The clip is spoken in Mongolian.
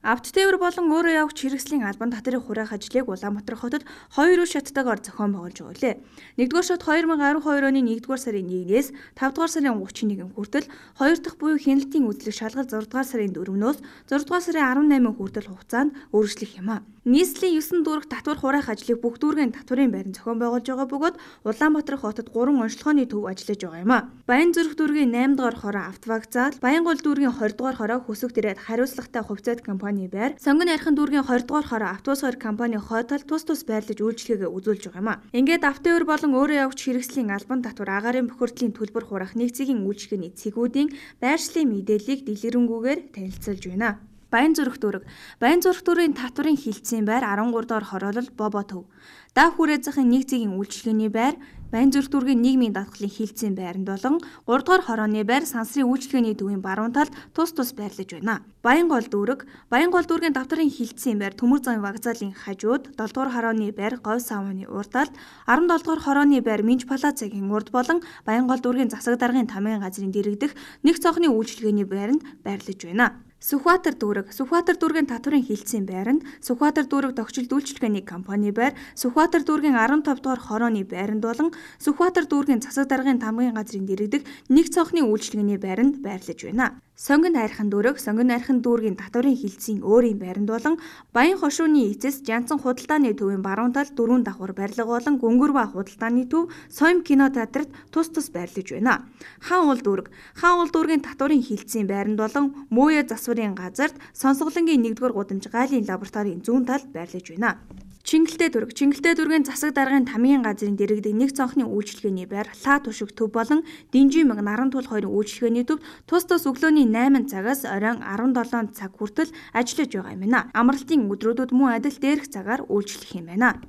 Автотээвэр болон өөрөө явагч хэрэгслийн албан татврын хураах ажлыг Улаанбаатар хотод 2 шаттайгаар зохион байгуулж байгаа лээ. 1-р шат 2012 оны 1-р сарын 1-ээс 5-р сарын 31-нд хүртэл, 2 дахь буюу хяналтын үзлэг шалгалт 6-р сарын 4-өөс 6-р сарын 18 хүртэл хугацаанд үргэлжлэх юм а. Нийслэлийн 9 дүүрэг татвар хураах ажлыг бүх дүүргийн татврын байранд зохион байгуулж байгаа бөгөөд Улаанбаатар хотод 3 онцлогооны төв ажиллаж байгаа юм а. Баянзүрх дүүргийн 8 дугаар хороо Автовокзал, Баянгол дүүргийн 20 дугаар хороо Хөсөг Тэрэд хариуцлагатай хувьцаат компани байр, Сонгон Архин дүүргийн 20 дугаар хороо Автобус хоёр компани хойтол тус байрлаж үйлчлэгээ үзүүлж байгаа юм а. Ингээд автотээвэр болон өөрөө явагч хэрэгслийн албан татвар, агаарын бохирдлын төлбөр хураах нэгцгийн үйлчлэгээний цэгүүдийн байршлын мэдээллийг дэлгэрэнгүйгээр танилцуулж байна. Баянзүрх дүүргийн татврын хилцээний байр 13 дугаар хороолол Бобо төв. Даа хүрээ захын нэг зэгийн үйлчлэгээний байр Баянзүрх дүүргийн нийгмийн даатгалын хилцээний байранд болон 3 дугаар хорооны байр Сансрын үйлчлэгээний төвийн баруун талд тус байрлаж байна. Баянгол дүүргийн татврын хилцээний байр Төмөр зам вокзалын хажууд 7 дугаар хорооны байр Говь савны урд талд, 17 дугаар хорооны байр Минж Плазагийн урд болон Баянгол дүүргийн засаг даргын тамгын газрын дэргэдэх нэг цонхны үйлчлэгээний байранд байрлаж байна. Сүхбаатар дүүргийн татврын хилцээний байранд Сүхбаатар дүүрэг тогтчилт үйлчлэгээний компани байр, Сүхбаатар дүүргийн 15 дугаар хорооны байранд болон Сүхбаатар дүүргийн засаг даргын тамгын газрын дэргэдэх нэг цонхны үйлчлэгээний байранд байрлаж байна. Сонгон Архин дүүргийн татврын хилцээний өөрийн байранд болон Баян хошууны эцэс Жанцан худалдааны төвийн баруун талд 4 давхар барилга болон Гүнгэрба худалдааны төв Сойм кинотеатрт тус байрлаж байна. Хаан уул дүүргийн татврын хилцээний байранд болон Мөөе засварын газарт Сонсголонгийн 1-р гудамж гайлын лабораторийн зүүн талд байрлаж байна. Чингэлтэй дүүргийн засаг даргын тамгын газрын дэргэдэх нэг цонхны үйлчлэгээний байр Лаа Түшиг төв болон Динжимэг Нарантул хоёрын үйлчлэгээний төв тус өглөөний 8 цагаас оройн 17 цаг хүртэл ажиллаж байгаа юм байна. Амралтын өдрүүдэд мөн адил дээрх цагаар үйлчлэх юм байна.